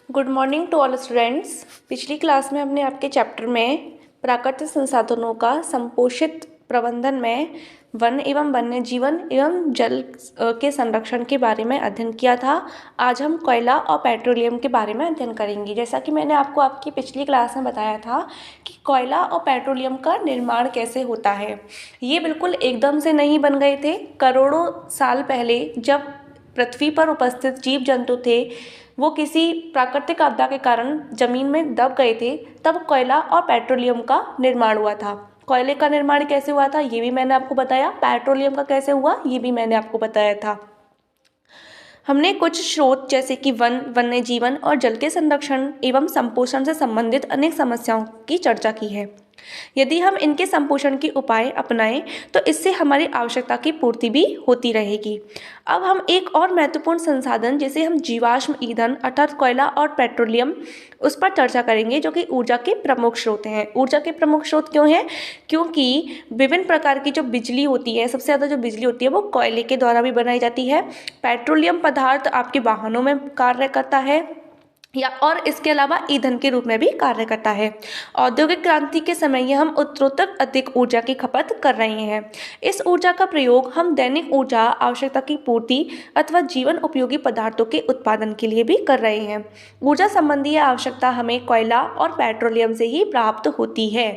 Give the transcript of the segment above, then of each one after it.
Good morning to all students. पिछली class में हमने आपके चैप्टर में प्राकृतिक संसाधनों का संपोषित प्रबंधन में वन एवं वन्य जीवन एवं जल के संरक्षण के बारे में अध्ययन किया था। आज हम कोयला और पेट्रोलियम के बारे में अध्ययन करेंगे। जैसा कि मैंने आपको आपकी पिछली क्लास में बताया था कि कोयला और पेट्रोलियम का निर्माण कैसे होता है। ये बिल्कुल एकदम से नहीं बन गए थे। करोड़ों साल पहले जब पृथ्वी पर उपस्थित जीव जंतु थे वो किसी प्राकृतिक आपदा के कारण जमीन में दब गए थे, तब कोयला और पेट्रोलियम का निर्माण हुआ था। कोयले का निर्माण कैसे हुआ था ये भी मैंने आपको बताया, पेट्रोलियम का कैसे हुआ ये भी मैंने आपको बताया था। हमने कुछ स्रोत जैसे कि वन, वन्य जीवन और जल के संरक्षण एवं संपोषण से संबंधित अनेक समस्याओं की चर्चा की है। यदि हम इनके संपोषण के उपाय अपनाएं तो इससे हमारी आवश्यकता की पूर्ति भी होती रहेगी। अब हम एक और महत्वपूर्ण संसाधन जिसे हम जीवाश्म ईंधन अर्थात कोयला और पेट्रोलियम उस पर चर्चा करेंगे, जो कि ऊर्जा के प्रमुख स्रोत हैं। ऊर्जा के प्रमुख स्रोत क्यों हैं? क्योंकि विभिन्न प्रकार की जो बिजली होती है, सबसे ज़्यादा जो बिजली होती है वो कोयले के द्वारा भी बनाई जाती है। पेट्रोलियम पदार्थ आपके वाहनों में कार्य करता है या और इसके अलावा ईंधन के रूप में भी कार्य करता है। औद्योगिक क्रांति के समय हम उत्तरोत्तर अधिक ऊर्जा की खपत कर रहे हैं। इस ऊर्जा का प्रयोग हम दैनिक ऊर्जा आवश्यकता की पूर्ति अथवा जीवन उपयोगी पदार्थों के उत्पादन के लिए भी कर रहे हैं। ऊर्जा संबंधी आवश्यकता हमें कोयला और पेट्रोलियम से ही प्राप्त होती है।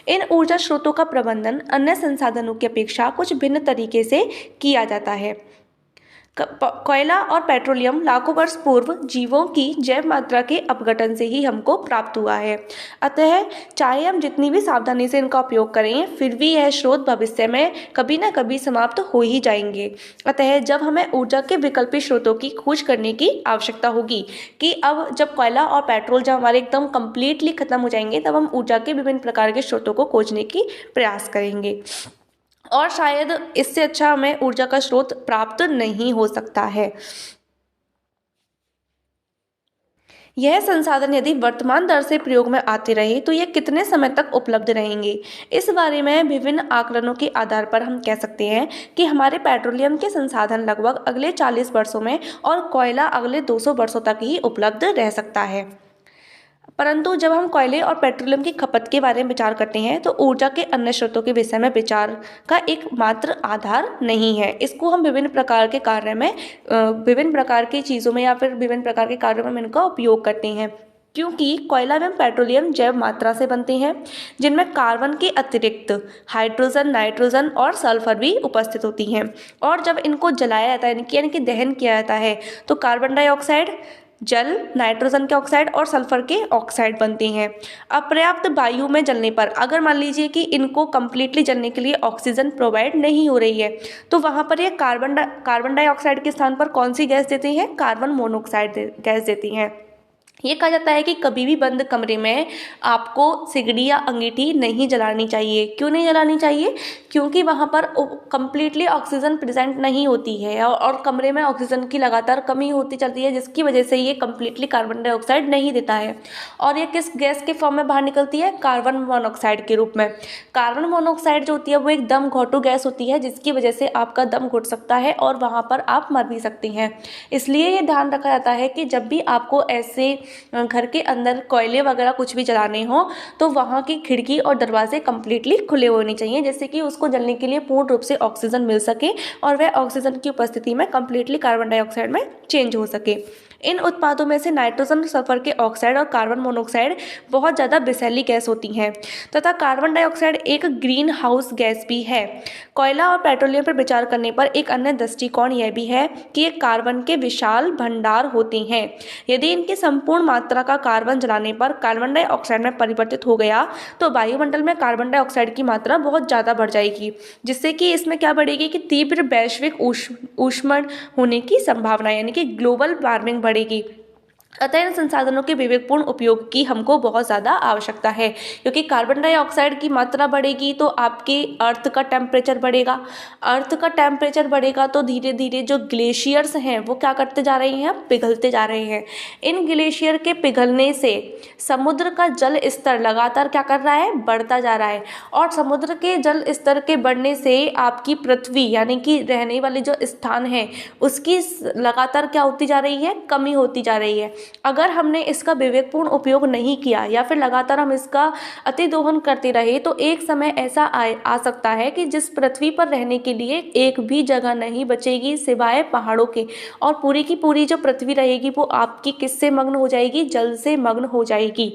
इन ऊर्जा स्रोतों का प्रबंधन अन्य संसाधनों की अपेक्षा कुछ भिन्न तरीके से किया जाता है। कोयला और पेट्रोलियम लाखों वर्ष पूर्व जीवों की जैव मात्रा के अपघटन से ही हमको प्राप्त हुआ है। अतः चाहे हम जितनी भी सावधानी से इनका उपयोग करें, फिर भी यह स्रोत भविष्य में कभी ना कभी समाप्त हो ही जाएंगे। अतः जब हमें ऊर्जा के विकल्पी स्रोतों की खोज करने की आवश्यकता होगी कि अब जब कोयला और पेट्रोल जब हमारे एकदम कम्प्लीटली खत्म हो जाएंगे, तब हम ऊर्जा के विभिन्न प्रकार के स्रोतों को खोजने की प्रयास करेंगे और शायद इससे अच्छा हमें ऊर्जा का स्रोत प्राप्त नहीं हो सकता है। यह संसाधन यदि वर्तमान दर से प्रयोग में आते रहे तो यह कितने समय तक उपलब्ध रहेंगे? इस बारे में विभिन्न आकलनों के आधार पर हम कह सकते हैं कि हमारे पेट्रोलियम के संसाधन लगभग अगले 40 वर्षों में और कोयला अगले 200 वर्षों तक ही उपलब्ध रह सकता है। परंतु जब हम कोयले और पेट्रोलियम की खपत के बारे में विचार करते हैं तो ऊर्जा के अन्य स्रोतों के विषय में विचार का एकमात्र आधार नहीं है। इसको हम विभिन्न प्रकार के कार्य में विभिन्न प्रकार की चीज़ों में या फिर विभिन्न प्रकार के कार्यों में इनका उपयोग करते हैं, क्योंकि कोयला एवं पेट्रोलियम जैव मात्रा से बनते हैं जिनमें कार्बन के अतिरिक्त हाइड्रोजन, नाइट्रोजन और सल्फर भी उपस्थित होती हैं। और जब इनको जलाया जाता है यानी कि दहन किया जाता है तो कार्बन डाइऑक्साइड, जल, नाइट्रोजन के ऑक्साइड और सल्फर के ऑक्साइड बनते हैं। अपर्याप्त वायु में जलने पर अगर मान लीजिए कि इनको कम्प्लीटली जलने के लिए ऑक्सीजन प्रोवाइड नहीं हो रही है तो वहाँ पर ये कार्बन डाइऑक्साइड के स्थान पर कौन सी गैस देती हैं? कार्बन मोनोऑक्साइड गैस देती हैं। ये कहा जाता है कि कभी भी बंद कमरे में आपको सिगड़ी या अंगीठी नहीं जलानी चाहिए। क्यों नहीं जलानी चाहिए? क्योंकि वहाँ पर कम्प्लीटली ऑक्सीजन प्रेजेंट नहीं होती है और कमरे में ऑक्सीजन की लगातार कमी होती चलती है, जिसकी वजह से ये कम्प्लीटली कार्बन डाइऑक्साइड नहीं देता है। और ये किस गैस के फॉर्म में बाहर निकलती है? कार्बन मोनोऑक्साइड के रूप में। कार्बन मोनोऑक्साइड जो होती है वो एक दम घोटू गैस होती है, जिसकी वजह से आपका दम घुट सकता है और वहाँ पर आप मर भी सकती हैं। इसलिए ये ध्यान रखा जाता है कि जब भी आपको ऐसे घर के अंदर कोयले वगैरह कुछ भी जलाने हो तो वहाँ की खिड़की और दरवाजे कम्प्लीटली खुले होने चाहिए, जिससे कि उसको जलने के लिए पूर्ण रूप से ऑक्सीजन मिल सके और वह ऑक्सीजन की उपस्थिति में कम्प्लीटली कार्बन डाइऑक्साइड में चेंज हो सके। इन उत्पादों में से नाइट्रोजन, सल्फर के ऑक्साइड और कार्बन मोनोऑक्साइड बहुत ज़्यादा विषैली गैस होती हैं तथा कार्बन डाइऑक्साइड एक ग्रीन हाउस गैस भी है। कोयला और पेट्रोलियम पर विचार करने पर एक अन्य दृष्टिकोण यह भी है कि ये कार्बन के विशाल भंडार होते हैं। यदि इनकी संपूर्ण मात्रा का कार्बन जलाने पर कार्बन डाइऑक्साइड में परिवर्तित हो गया तो वायुमंडल में कार्बन डाइऑक्साइड की मात्रा बहुत ज़्यादा बढ़ जाएगी, जिससे कि इसमें क्या बढ़ेगी कि तीव्र वैश्विक ऊष्मन होने की संभावना यानी कि ग्लोबल वार्मिंग बढ़ेगी। अतः इन संसाधनों के विवेकपूर्ण उपयोग की हमको बहुत ज़्यादा आवश्यकता है, क्योंकि कार्बन डाइऑक्साइड की मात्रा बढ़ेगी तो आपके अर्थ का टेम्परेचर बढ़ेगा। अर्थ का टेम्परेचर बढ़ेगा तो धीरे धीरे जो ग्लेशियर्स हैं वो क्या करते जा रहे हैं? पिघलते जा रहे हैं। इन ग्लेशियर के पिघलने से समुद्र का जल स्तर लगातार क्या कर रहा है? बढ़ता जा रहा है। और समुद्र के जल स्तर के बढ़ने से आपकी पृथ्वी यानी कि रहने वाले जो स्थान है उसकी लगातार क्या होती जा रही है? कमी होती जा रही है। अगर हमने इसका विवेकपूर्ण उपयोग नहीं किया या फिर लगातार हम इसका अति दोहन करते रहे तो एक समय ऐसा आ सकता है कि जिस पृथ्वी पर रहने के लिए एक भी जगह नहीं बचेगी सिवाय पहाड़ों के, और पूरी की पूरी जो पृथ्वी रहेगी वो आपकी किससे मग्न हो जाएगी, जल से मग्न हो जाएगी।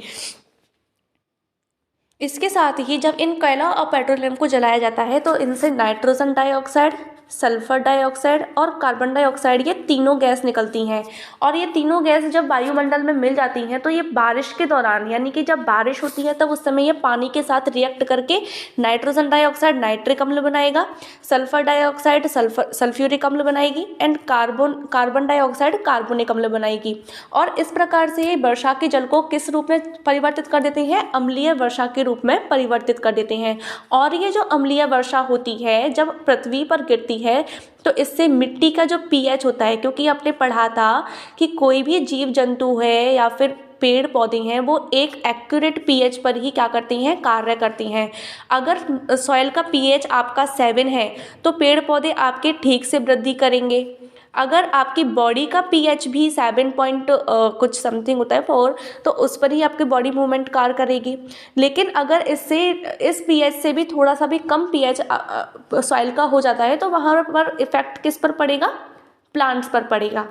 इसके साथ ही जब इन कोयला और पेट्रोलियम को जलाया जाता है तो इनसे नाइट्रोजन डाइऑक्साइड, सल्फर डाइऑक्साइड और कार्बन डाइऑक्साइड, ये तीनों गैस निकलती हैं। और ये तीनों गैस जब वायुमंडल में मिल जाती हैं तो ये बारिश के दौरान, यानी कि जब बारिश होती है तब उस समय ये पानी के साथ रिएक्ट करके नाइट्रोजन डाइऑक्साइड नाइट्रिक अम्ल बनाएगा, सल्फर डाइऑक्साइड सल्फ्यूरिक अम्ल बनाएगी एंड कार्बन डाइऑक्साइड कार्बोनिक अम्ल बनाएगी। और इस प्रकार से ये वर्षा के जल को किस रूप में परिवर्तित कर देते हैं, अम्लीय वर्षा के रूप में परिवर्तित कर देते हैं। और ये जो अम्लीय वर्षा होती है जब पृथ्वी पर गिरती है तो इससे मिट्टी का जो पीएच होता है, क्योंकि आपने पढ़ा था कि कोई भी जीव जंतु है या फिर पेड़ पौधे हैं वो एक एक्यूरेट पीएच पर ही क्या करती हैं, कार्य करती हैं। अगर सॉइल का पीएच आपका 7 है तो पेड़ पौधे आपके ठीक से वृद्धि करेंगे। अगर आपकी बॉडी का पीएच भी 7 पॉइंट कुछ समथिंग होता है 4, तो उस पर ही आपकी बॉडी मूवमेंट कार्य करेगी। लेकिन अगर इस पीएच से भी थोड़ा सा भी कम पीएच सॉइल का हो जाता है तो वहाँ पर इफेक्ट किस पर पड़ेगा, प्लांट्स पर पड़ेगा।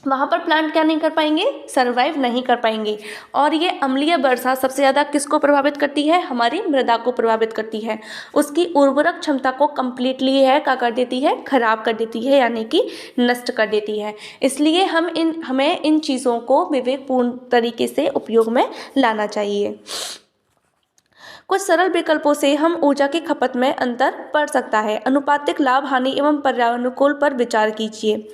वहाँ पर प्लांट क्या नहीं कर पाएंगे, सर्वाइव नहीं कर पाएंगे। और ये अम्लीय वर्षा सबसे ज़्यादा किसको प्रभावित करती है, हमारी मृदा को प्रभावित करती है। उसकी उर्वरक क्षमता को कम्प्लीटली है क्या कर देती है, खराब कर देती है, यानी कि नष्ट कर देती है। इसलिए हमें इन चीज़ों को विवेकपूर्ण तरीके से उपयोग में लाना चाहिए। कुछ सरल विकल्पों से हम ऊर्जा की खपत में अंतर पड़ सकता है। अनुपातिक लाभ हानि एवं पर्यावरण पर विचार कीजिए।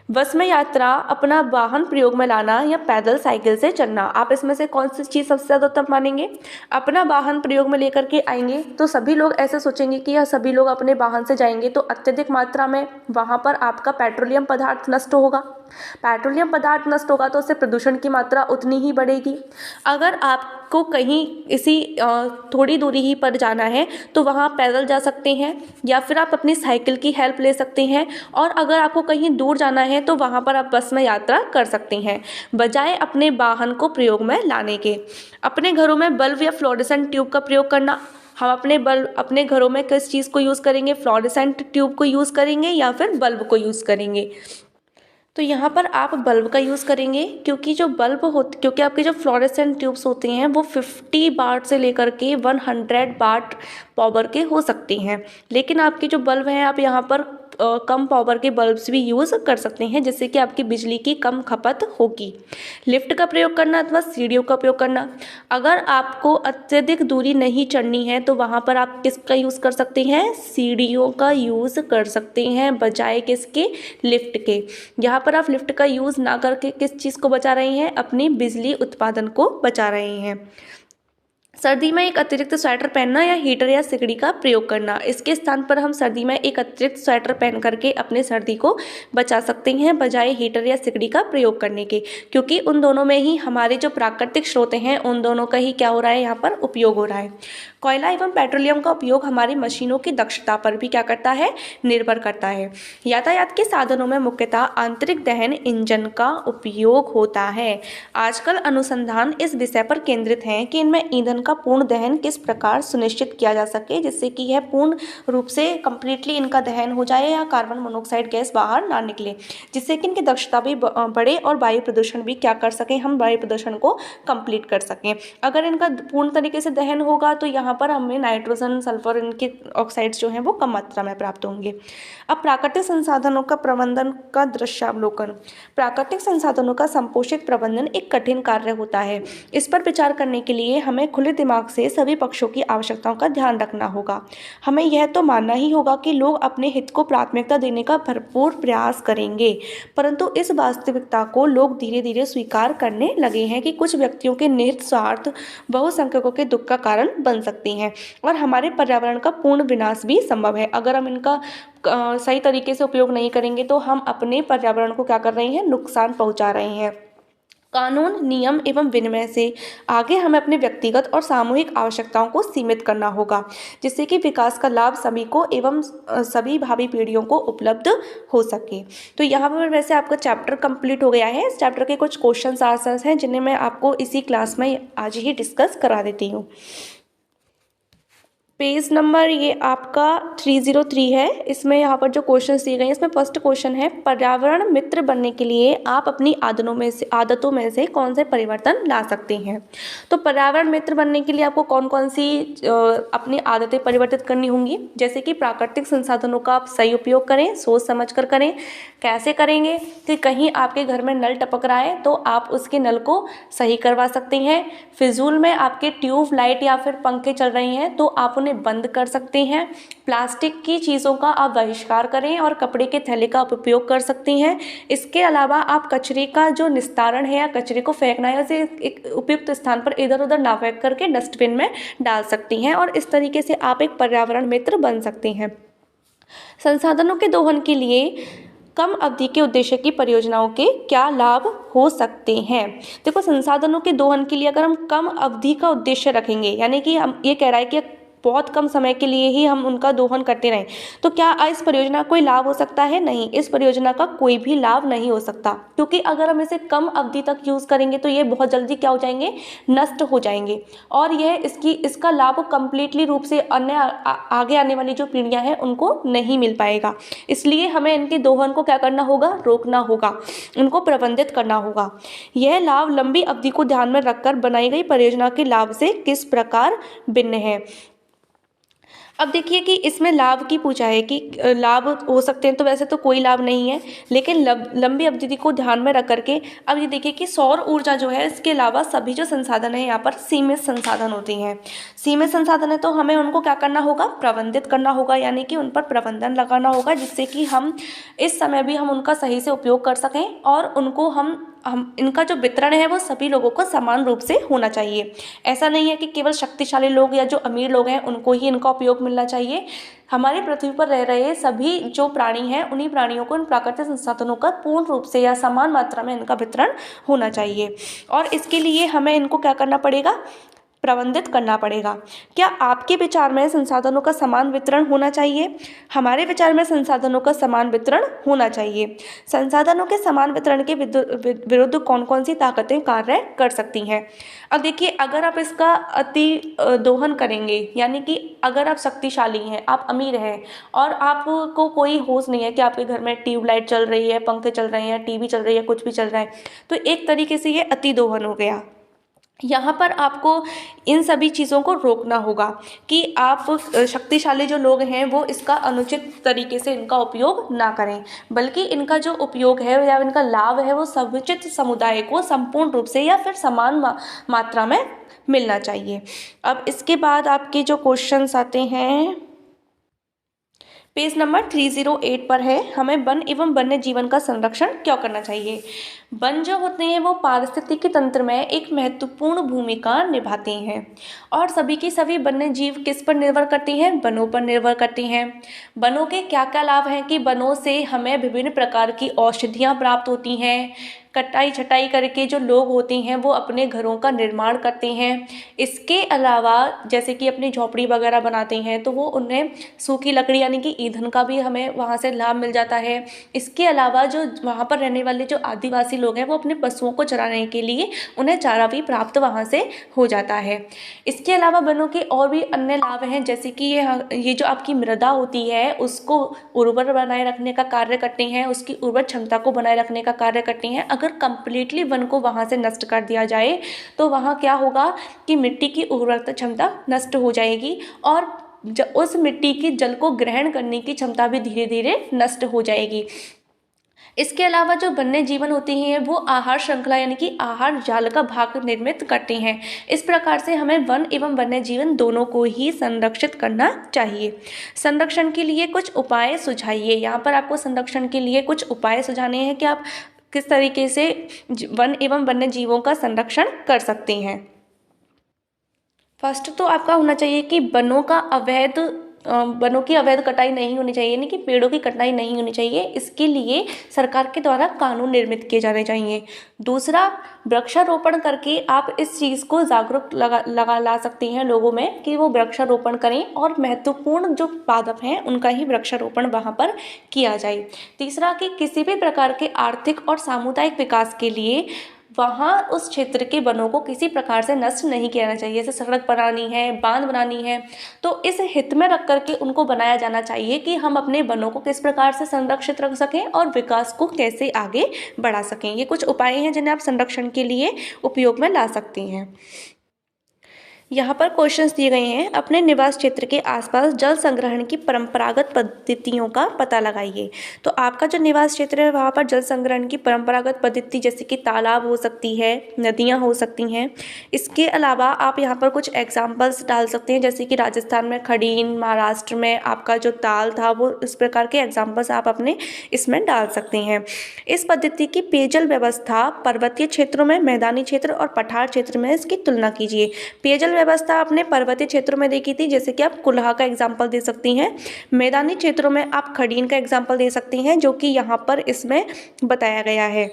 बस में यात्रा, अपना वाहन प्रयोग में लाना या पैदल साइकिल से चलना, आप इसमें से कौन सी चीज़ सबसे ज़्यादा उत्तम मानेंगे। अपना वाहन प्रयोग में लेकर के आएंगे तो सभी लोग ऐसे सोचेंगे कि यह सभी लोग अपने वाहन से जाएंगे तो अत्यधिक मात्रा में वहाँ पर आपका पेट्रोलियम पदार्थ नष्ट होगा। पेट्रोलियम पदार्थ नष्ट होगा तो उससे प्रदूषण की मात्रा उतनी ही बढ़ेगी। अगर आपको कहीं इसी थोड़ी दूरी ही पर जाना है तो वहाँ पैदल जा सकते हैं या फिर आप अपनी साइकिल की हेल्प ले सकते हैं। और अगर आपको कहीं दूर जाना है तो वहाँ पर आप बस में यात्रा कर सकते हैं बजाय अपने वाहन को प्रयोग में लाने के। अपने घरों में बल्ब या फ्लोरेसेंट ट्यूब का प्रयोग करना, हम अपने घरों में किस चीज़ को यूज़ करेंगे, फ्लोरेसेंट ट्यूब को यूज़ करेंगे या फिर बल्ब को यूज़ करेंगे। तो यहाँ पर आप बल्ब का यूज़ करेंगे क्योंकि आपके जो फ्लोरेसेंट ट्यूब्स होते हैं वो 50 वाट से लेकर के 100 वाट पावर के हो सकते हैं। लेकिन आपके जो बल्ब हैं आप यहाँ पर कम पावर के बल्ब्स भी यूज़ कर सकते हैं जिससे कि आपकी बिजली की कम खपत होगी। लिफ्ट का प्रयोग करना अथवा सीढ़ियों का उपयोग करना, अगर आपको अत्यधिक दूरी नहीं चढ़नी है तो वहाँ पर आप किसका यूज़ कर सकते हैं, सीढ़ियों का यूज़ कर सकते हैं बजाय किसके, लिफ्ट के। यहाँ पर आप लिफ्ट का यूज़ ना करके किस चीज़ को बचा रहे हैं, अपनी बिजली उत्पादन को बचा रहे हैं। सर्दी में एक अतिरिक्त स्वेटर पहनना या हीटर या सिकड़ी का प्रयोग करना, इसके स्थान पर हम सर्दी में एक अतिरिक्त स्वेटर पहन करके अपने सर्दी को बचा सकते हैं बजाय हीटर या सिकड़ी का प्रयोग करने के, क्योंकि उन दोनों में ही हमारे जो प्राकृतिक स्रोत हैं उन दोनों का ही क्या हो रहा है, यहाँ पर उपयोग हो रहा है। कोयला एवं पेट्रोलियम का उपयोग हमारी मशीनों की दक्षता पर भी क्या करता है, निर्भर करता है। यातायात के साधनों में मुख्यतः आंतरिक दहन इंजन का उपयोग होता है। आजकल अनुसंधान इस विषय पर केंद्रित हैं कि इनमें ईंधन का पूर्ण दहन किस प्रकार सुनिश्चित किया जा सके जिससे कि यह पूर्ण रूप से कंप्लीटली इनका दहन हो जाए या कार्बन मोनोऑक्साइड गैस बाहर ना निकले, जिससे कि इनकी दक्षता भी बढ़े और वायु प्रदूषण भी क्या कर सकें, हम वायु प्रदूषण को कंप्लीट कर सकें। अगर इनका पूर्ण तरीके से दहन होगा तो यहाँ पर हमें नाइट्रोजन, सल्फर, इनके ऑक्साइड्स जो हैं वो कम मात्रा में प्राप्त होंगे। अब प्राकृतिक संसाधनों का प्रबंधन का दृश्यावलोकन। प्राकृतिक संसाधनों का संपोषित प्रबंधन एक कठिन कार्य होता है। इस पर विचार करने के लिए हमें खुले दिमाग से सभी पक्षों की आवश्यकताओं का ध्यान रखना होगा। हमें यह तो मानना ही होगा कि लोग अपने हित को प्राथमिकता देने का भरपूर प्रयास करेंगे, परंतु इस वास्तविकता को लोग धीरे धीरे स्वीकार करने लगे हैं कि कुछ व्यक्तियों के निहित स्वार्थ बहुसंख्यकों के दुख का कारण बन सकते हैं और हमारे पर्यावरण का पूर्ण विनाश भी संभव है। अगर हम इनका सही तरीके से उपयोग नहीं करेंगे तो हम अपने पर्यावरण को क्या कर रहे हैं, नुकसान पहुंचा रहे हैं। कानून, नियम एवं विनिमय से आगे हमें अपने व्यक्तिगत और सामूहिक आवश्यकताओं को सीमित करना होगा, जिससे कि विकास का लाभ सभी को एवं सभी भावी पीढ़ियों को उपलब्ध हो सके। तो यहाँ पर वैसे आपका चैप्टर कंप्लीट हो गया है। इस चैप्टर के कुछ क्वेश्चन आंसर्स हैं जिन्हें मैं आपको इसी क्लास में आज ही डिस्कस करा देती हूँ। पेज नंबर ये आपका 303 है। इसमें यहाँ पर जो क्वेश्चंस दिए गए हैं, इसमें फर्स्ट क्वेश्चन है, पर्यावरण मित्र बनने के लिए आप अपनी आदतों में से कौन से परिवर्तन ला सकते हैं। तो पर्यावरण मित्र बनने के लिए आपको कौन कौन सी अपनी आदतें परिवर्तित करनी होंगी, जैसे कि प्राकृतिक संसाधनों का आप सही उपयोग करें, सोच समझ कर करें। कैसे करेंगे कि कहीं आपके घर में नल टपक रहा है तो आप उसके नल को सही करवा सकते हैं। फिजूल में आपके ट्यूब लाइट या फिर पंखे चल रही हैं तो आप उन्हें बंद कर सकते हैं। प्लास्टिक की चीज़ों का आप बहिष्कार करें और कपड़े के थैले का आप उपयोग कर सकती हैं। इसके अलावा आप कचरे का जो निस्तारण है या कचरे को फेंकना है उसे एक उपयुक्त स्थान पर इधर उधर ना फेंक करके डस्टबिन में डाल सकती हैं और इस तरीके से आप एक पर्यावरण मित्र बन सकते हैं। संसाधनों के दोहन के लिए कम अवधि के उद्देश्य की परियोजनाओं के क्या लाभ हो सकते हैं। देखो, संसाधनों के दोहन के लिए अगर हम कम अवधि का उद्देश्य रखेंगे, यानी कि हम ये कह रहा है कि बहुत कम समय के लिए ही हम उनका दोहन करते रहें, तो क्या इस परियोजना का कोई लाभ हो सकता है? नहीं, इस परियोजना का कोई भी लाभ नहीं हो सकता, क्योंकि अगर हम इसे कम अवधि तक यूज़ करेंगे तो ये बहुत जल्दी क्या हो जाएंगे, नष्ट हो जाएंगे और यह इसका लाभ कंप्लीटली रूप से अन्य आगे आने वाली जो पीढ़ियां हैं उनको नहीं मिल पाएगा। इसलिए हमें इनके दोहन को क्या करना होगा, रोकना होगा, उनको प्रबंधित करना होगा। यह लाभ लंबी अवधि को ध्यान में रखकर बनाई गई परियोजना के लाभ से किस प्रकार भिन्न है। अब देखिए कि इसमें लाभ की पूछा है कि लाभ हो सकते हैं, तो वैसे तो कोई लाभ नहीं है, लेकिन लंबी अवधि को ध्यान में रख करके अब ये देखिए कि सौर ऊर्जा जो है, इसके अलावा सभी जो संसाधन है यहाँ पर सीमित संसाधन होते हैं। सीमित संसाधन है तो हमें उनको क्या करना होगा, प्रबंधित करना होगा, यानी कि उन पर प्रबंधन लगाना होगा, जिससे कि हम इस समय भी हम उनका सही से उपयोग कर सकें और उनको हम इनका जो वितरण है वो सभी लोगों को समान रूप से होना चाहिए। ऐसा नहीं है कि केवल शक्तिशाली लोग या जो अमीर लोग हैं उनको ही इनका उपयोग मिलना चाहिए। हमारे पृथ्वी पर रह रहे सभी जो प्राणी हैं, उन्हीं प्राणियों को इन प्राकृतिक संसाधनों का पूर्ण रूप से या समान मात्रा में इनका वितरण होना चाहिए और इसके लिए हमें इनको क्या करना पड़ेगा, प्रबंधित करना पड़ेगा। क्या आपके विचार में संसाधनों का समान वितरण होना चाहिए? हमारे विचार में संसाधनों का समान वितरण होना चाहिए। संसाधनों के समान वितरण के विरुद्ध कौन कौन सी ताकतें कार्य कर सकती हैं। अब देखिए, अगर आप इसका अति दोहन करेंगे, यानी कि अगर आप शक्तिशाली हैं, आप अमीर हैं और आपको कोई होश नहीं है कि आपके घर में ट्यूबलाइट चल रही है, पंखे चल रहे हैं, टीवी चल रही है, कुछ भी चल रहा है, तो एक तरीके से ये अति दोहन हो गया। यहाँ पर आपको इन सभी चीज़ों को रोकना होगा कि आप शक्तिशाली जो लोग हैं वो इसका अनुचित तरीके से इनका उपयोग ना करें, बल्कि इनका जो उपयोग है या इनका लाभ है वो समुचित समुदाय को संपूर्ण रूप से या फिर समान मात्रा में मिलना चाहिए। अब इसके बाद आपके जो क्वेश्चंस आते हैं, पेज नंबर 308 पर है, हमें वन एवं वन्य जीवन का संरक्षण क्यों करना चाहिए। वन जो होते हैं वो पारिस्थितिकी तंत्र में एक महत्वपूर्ण भूमिका निभाते हैं और सभी के सभी वन्य जीव किस पर निर्भर करते हैं, वनों पर निर्भर करते हैं। वनों के क्या क्या लाभ हैं कि वनों से हमें विभिन्न प्रकार की औषधियाँ प्राप्त होती हैं। कटाई छटाई करके जो लोग होते हैं वो अपने घरों का निर्माण करते हैं। इसके अलावा जैसे कि अपनी झोपड़ी वगैरह बनाते हैं तो वो उन्हें सूखी लकड़ी यानी कि ईंधन का भी हमें वहाँ से लाभ मिल जाता है। इसके अलावा जो वहाँ पर रहने वाले जो आदिवासी लोग हैं वो अपने पशुओं को चराने के लिए उन्हें चारा भी प्राप्त वहाँ से हो जाता है। इसके अलावा वनों के और भी अन्य लाभ हैं, जैसे कि ये जो आपकी मृदा होती है उसको उर्वर बनाए रखने का कार्य करते हैं, उसकी उर्वर क्षमता को बनाए रखने का कार्य करते हैं। अगर कंप्लीटली वन को वहाँ से नष्ट कर दिया जाए तो वहाँ क्या होगा कि मिट्टी की उर्वरता क्षमता नष्ट हो जाएगी और उस मिट्टी की जल को ग्रहण करने की क्षमता भी धीरे धीरे नष्ट हो जाएगी। इसके अलावा जो वन्य जीवन होते हैं वो आहार श्रृंखला यानी कि आहार जाल का भाग निर्मित करते हैं। इस प्रकार से हमें वन एवं वन्य जीवन दोनों को ही संरक्षित करना चाहिए। संरक्षण के लिए कुछ उपाय सुझाइए। यहाँ पर आपको संरक्षण के लिए कुछ उपाय सुझाने हैं कि आप किस तरीके से वन एवं वन्य जीवों का संरक्षण कर सकते हैं। फर्स्ट तो आपका होना चाहिए कि वनों का अवैध वनों की अवैध कटाई नहीं होनी चाहिए, यानी कि पेड़ों की कटाई नहीं होनी चाहिए। इसके लिए सरकार के द्वारा कानून निर्मित किए जाने चाहिए। दूसरा, वृक्षारोपण करके आप इस चीज़ को जागरूक ला सकती हैं लोगों में कि वो वृक्षारोपण करें और महत्वपूर्ण जो पादप हैं उनका ही वृक्षारोपण वहाँ पर किया जाए। तीसरा, कि किसी भी प्रकार के आर्थिक और सामुदायिक विकास के लिए वहाँ उस क्षेत्र के वनों को किसी प्रकार से नष्ट नहीं किया जाना चाहिए। जैसे सड़क बनानी है, बांध बनानी है, तो इस हित में रख करके उनको बनाया जाना चाहिए कि हम अपने वनों को किस प्रकार से संरक्षित रख सकें और विकास को कैसे आगे बढ़ा सकें। ये कुछ उपाय हैं जिन्हें आप संरक्षण के लिए उपयोग में ला सकती हैं। यहाँ पर क्वेश्चंस दिए गए हैं। अपने निवास क्षेत्र के आसपास जल संग्रहण की परंपरागत पद्धतियों का पता लगाइए। तो आपका जो निवास क्षेत्र है वहाँ पर जल संग्रहण की परंपरागत पद्धति जैसे कि तालाब हो सकती है, नदियाँ हो सकती हैं। इसके अलावा आप यहाँ पर कुछ एग्जाम्पल्स डाल सकते हैं, जैसे कि राजस्थान में खडीन, महाराष्ट्र में आपका जो ताल था, वो इस प्रकार के एग्जाम्पल्स आप अपने इसमें डाल सकते हैं। इस पद्धति की पेयजल व्यवस्था पर्वतीय क्षेत्रों में, मैदानी क्षेत्र और पठार क्षेत्र में इसकी तुलना कीजिए। पेयजल व्यवस्था आपने पर्वतीय क्षेत्रों में देखी थी, जैसे कि आप कुल्हा का एग्जाम्पल दे सकती हैं। मैदानी क्षेत्रों में आप खडीन का एग्जाम्पल दे सकती हैं, जो कि यहाँ पर इसमें बताया गया है।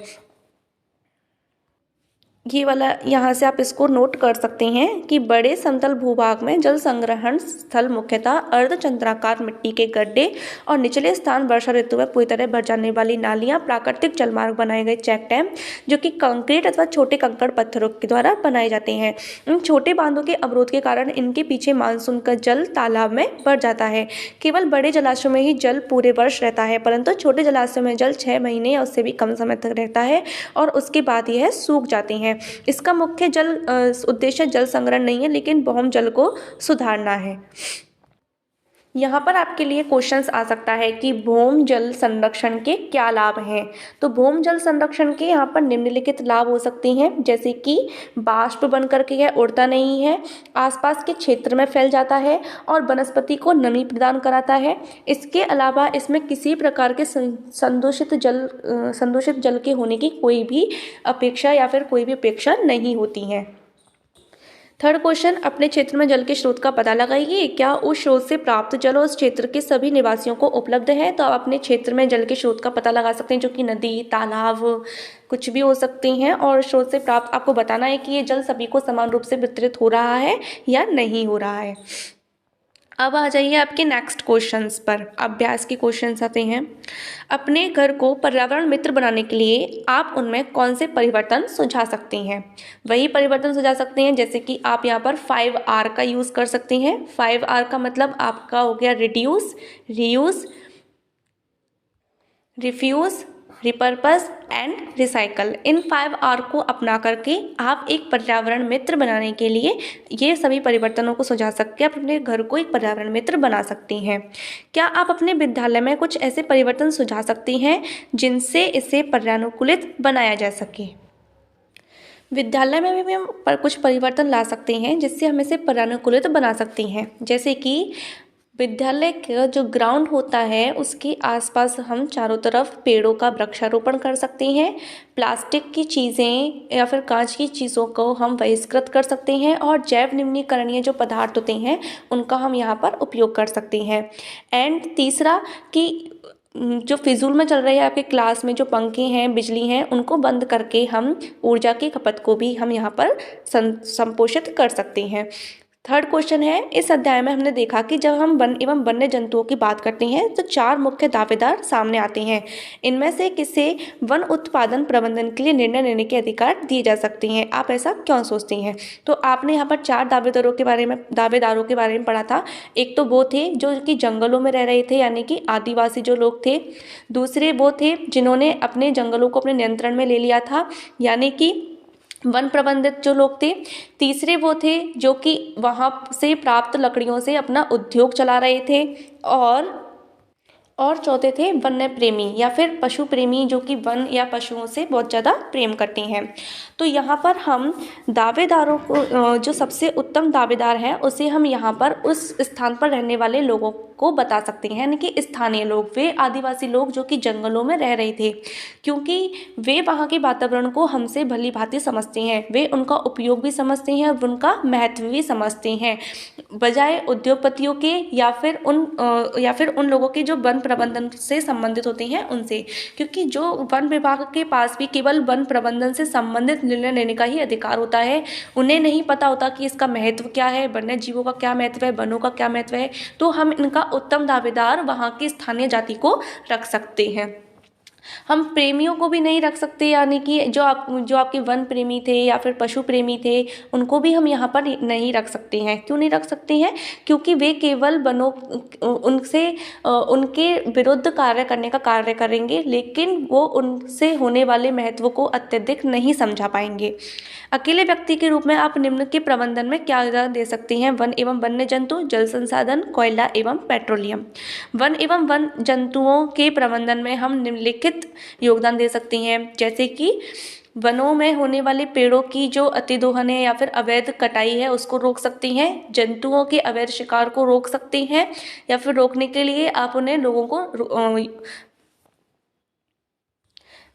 ये वाला यहाँ से आप इसको नोट कर सकते हैं कि बड़े समतल भूभाग में जल संग्रहण स्थल मुख्यतः अर्धचंद्राकार मिट्टी के गड्ढे और निचले स्थान वर्षा ऋतु में पूरी तरह भर जाने वाली नालियाँ, प्राकृतिक जलमार्ग बनाए गए चेक डैम जो कि कंक्रीट अथवा छोटे कंकड़ पत्थरों के द्वारा बनाए जाते हैं। इन छोटे बांधों के अवरोध के कारण इनके पीछे मानसून का जल तालाब में भर जाता है। केवल बड़े जलाशयों में ही जल पूरे वर्ष रहता है, परंतु छोटे जलाशयों में जल 6 महीने या उससे भी कम समय तक रहता है और उसके बाद यह सूख जाते हैं। इसका मुख्य उद्देश्य जल संग्रहण नहीं है, लेकिन भौम जल को सुधारना है। यहाँ पर आपके लिए क्वेश्चंस आ सकता है कि भौम जल संरक्षण के क्या लाभ हैं। तो भौम जल संरक्षण के यहाँ पर निम्नलिखित लाभ हो सकते हैं, जैसे कि बाष्प बन करके यह उड़ता नहीं है, आसपास के क्षेत्र में फैल जाता है और वनस्पति को नमी प्रदान कराता है। इसके अलावा इसमें किसी प्रकार के संदूषित जल के होने की कोई भी अपेक्षा या फिर कोई भी अपेक्षा नहीं होती है। थर्ड क्वेश्चन, अपने क्षेत्र में जल के स्रोत का पता लगाइए। क्या उस स्रोत से प्राप्त जल उस क्षेत्र के सभी निवासियों को उपलब्ध है? तो आप अपने क्षेत्र में जल के स्रोत का पता लगा सकते हैं, जो कि नदी, तालाब कुछ भी हो सकते हैं, और स्रोत से प्राप्त आपको बताना है कि ये जल सभी को समान रूप से वितरित हो रहा है या नहीं हो रहा है। अब आ जाइए आपके नेक्स्ट क्वेश्चंस पर। अभ्यास के क्वेश्चंस आते हैं। अपने घर को पर्यावरण मित्र बनाने के लिए आप उनमें कौन से परिवर्तन सुझा सकते हैं? वही परिवर्तन सुझा सकते हैं जैसे कि आप यहाँ पर 5R का यूज़ कर सकते हैं। 5R का मतलब आपका हो गया reduce, reuse, refuse, repurpose and recycle. In 5R को अपना करके आप एक पर्यावरण मित्र बनाने के लिए ये सभी परिवर्तनों को सुझा सकते हैं, आप अपने घर को एक पर्यावरण मित्र बना सकती हैं। क्या आप अपने विद्यालय में कुछ ऐसे परिवर्तन सुझा सकती हैं जिनसे इसे पर्यानुकूलित बनाया जा सके? विद्यालय में भी हम कुछ परिवर्तन ला सकते हैं जिससे हम इसे पर्यानुकूलित बना सकती हैं, जैसे कि विद्यालय का जो ग्राउंड होता है उसके आसपास हम चारों तरफ पेड़ों का वृक्षारोपण कर सकते हैं। प्लास्टिक की चीज़ें या फिर कांच की चीज़ों को हम बहिष्कृत कर सकते हैं और जैव निम्नीकरणीय जो पदार्थ होते हैं उनका हम यहाँ पर उपयोग कर सकते हैं। एंड तीसरा कि जो फिजूल में चल रहे हैं आपके क्लास में जो पंखे हैं, बिजली हैं, उनको बंद करके हम ऊर्जा की खपत को भी हम यहाँ पर संपोषित कर सकते हैं। थर्ड क्वेश्चन है, इस अध्याय में हमने देखा कि जब हम वन एवं वन्य जंतुओं की बात करते हैं तो 4 मुख्य दावेदार सामने आते हैं। इनमें से किसे वन उत्पादन प्रबंधन के लिए निर्णय लेने के अधिकार दिए जा सकते हैं? आप ऐसा क्यों सोचती हैं? तो आपने यहाँ पर 4 दावेदारों के बारे में पढ़ा था। एक तो वो थे जो कि जंगलों में रह रहे थे, यानी कि आदिवासी जो लोग थे। दूसरे वो थे जिन्होंने अपने जंगलों को अपने नियंत्रण में ले लिया था, यानी कि वन प्रबंधित जो लोग थे। तीसरे वो थे जो कि वहाँ से प्राप्त लकड़ियों से अपना उद्योग चला रहे थे। और और चौथे थे वन्य प्रेमी या फिर पशु प्रेमी, जो कि वन या पशुओं से बहुत ज़्यादा प्रेम करते हैं। तो यहाँ पर हम दावेदारों को, जो सबसे उत्तम दावेदार है उसे हम यहाँ पर उस स्थान पर रहने वाले लोगों को बता सकते हैं, यानी कि स्थानीय लोग, वे आदिवासी लोग जो कि जंगलों में रह रहे थे, क्योंकि वे वहाँ के वातावरण को हमसे भली भांति समझते हैं, वे उनका उपयोग भी समझते हैं और उनका महत्व भी समझते हैं, बजाय उद्योगपतियों के या फिर उन लोगों के जो वन प्रबंधन से संबंधित होते हैं उनसे, क्योंकि जो वन विभाग के पास भी केवल वन प्रबंधन से संबंधित निर्णय लेने का ही अधिकार होता है, उन्हें नहीं पता होता कि इसका महत्व क्या है, वन्य जीवों का क्या महत्व है, वनों का क्या महत्व है। तो हम इनका उत्तम दावेदार वहाँ की स्थानीय जाति को रख सकते हैं। हम प्रेमियों को भी नहीं रख सकते, यानी कि जो आपके वन प्रेमी थे या फिर पशु प्रेमी थे, उनको भी हम यहाँ पर नहीं रख सकते हैं। क्यों नहीं रख सकते हैं? क्योंकि वे केवल वनों उनसे उनके विरुद्ध कार्य करने का कार्य करेंगे, लेकिन वो उनसे होने वाले महत्व को अत्यधिक नहीं समझा पाएंगे। अकेले व्यक्ति के रूप में आप निम्न के प्रबंधन में क्या योगदान दे सकते हैं? वन एवं वन्य जंतु, जल संसाधन, कोयला एवं पेट्रोलियम। वन एवं वन जंतुओं के प्रबंधन में हम निम्नलिखित योगदान दे सकते हैं, जैसे कि वनों में होने वाले पेड़ों की जो अतिदोहन है या फिर अवैध कटाई है उसको रोक सकते हैं, जंतुओं के अवैध शिकार को रोक सकते हैं, या फिर रोकने के लिए आप उन्हें लोगों को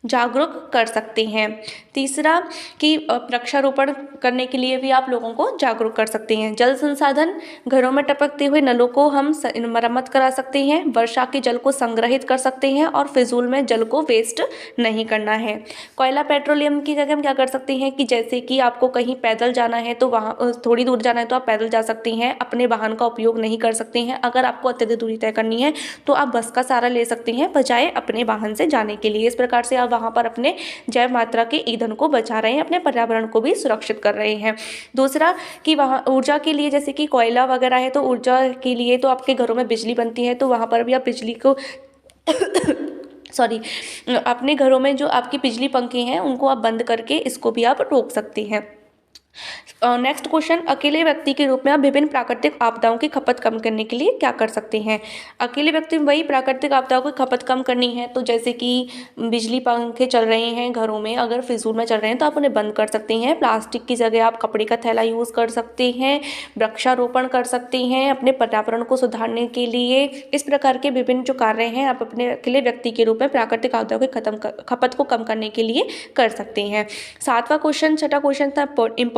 जागरूक कर सकते हैं। तीसरा कि वृक्षारोपण करने के लिए भी आप लोगों को जागरूक कर सकते हैं। जल संसाधन, घरों में टपकते हुए नलों को हम मरम्मत करा सकते हैं, वर्षा के जल को संग्रहित कर सकते हैं और फिजूल में जल को वेस्ट नहीं करना है। कोयला पेट्रोलियम की जगह हम क्या कर सकते हैं कि जैसे कि आपको कहीं पैदल जाना है तो वहाँ थोड़ी दूर जाना है तो आप पैदल जा सकते हैं, अपने वाहन का उपयोग नहीं कर सकते हैं। अगर आपको अत्यधिक दूरी तय करनी है तो आप बस का सहारा ले सकते हैं बजाय अपने वाहन से जाने के लिए। इस प्रकार से आप वहाँ पर अपने जैव मात्रा के ईंधन को बचा रहे हैं, अपने पर्यावरण को भी सुरक्षित कर रहे हैं। दूसरा कि वहाँ ऊर्जा के लिए, जैसे कि कोयला वगैरह है तो ऊर्जा के लिए तो आपके घरों में बिजली बनती है, तो वहाँ पर भी आप बिजली को अपने घरों में जो आपकी बिजली पंखे हैं उनको आप बंद करके इसको भी आप रोक सकते हैं। नेक्स्ट क्वेश्चन, अकेले व्यक्ति के रूप में आप विभिन्न प्राकृतिक आपदाओं की खपत कम करने के लिए क्या कर सकते हैं? अकेले व्यक्ति वही प्राकृतिक आपदाओं की खपत कम करनी है तो जैसे कि बिजली पंखे चल रहे हैं घरों में, अगर फिजूल में चल रहे हैं तो आप उन्हें बंद कर सकते हैं। प्लास्टिक की जगह आप कपड़े का थैला यूज़ कर सकते हैं, वृक्षारोपण कर सकते हैं अपने पर्यावरण को सुधारने के लिए। इस प्रकार के विभिन्न जो कार्य हैं आप अपने अकेले व्यक्ति के रूप में प्राकृतिक आपदाओं की खपत को कम करने के लिए कर सकते हैं। सातवां क्वेश्चन, छठा क्वेश्चन था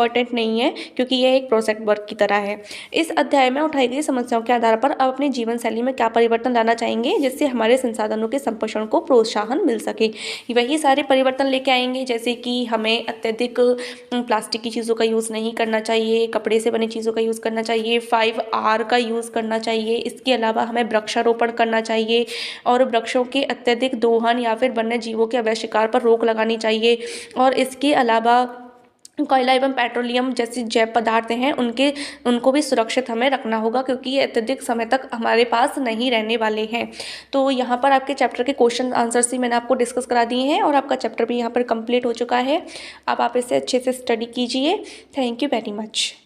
इम्पोर्टेंट नहीं है क्योंकि यह एक प्रोजेक्ट वर्क की तरह है। इस अध्याय में उठाई गई समस्याओं के आधार पर आप अपनी जीवन शैली में क्या परिवर्तन लाना चाहेंगे जिससे हमारे संसाधनों के संरक्षण को प्रोत्साहन मिल सके? वही सारे परिवर्तन लेके आएंगे, जैसे कि हमें अत्यधिक प्लास्टिक की चीज़ों का यूज़ नहीं करना चाहिए, कपड़े से बनी चीज़ों का यूज़ करना चाहिए, 5R का यूज़ करना चाहिए। इसके अलावा हमें वृक्षारोपण करना चाहिए और वृक्षों के अत्यधिक दोहन या फिर वन्य जीवों के अवैध शिकार पर रोक लगानी चाहिए। और इसके अलावा कोयला एवं पेट्रोलियम जैसे जैव पदार्थ हैं उनको भी सुरक्षित हमें रखना होगा क्योंकि ये अत्यधिक समय तक हमारे पास नहीं रहने वाले हैं। तो यहाँ पर आपके चैप्टर के क्वेश्चन आंसर ही मैंने आपको डिस्कस करा दिए हैं और आपका चैप्टर भी यहाँ पर कंप्लीट हो चुका है। अब आप इसे अच्छे से स्टडी कीजिए। Thank you very much.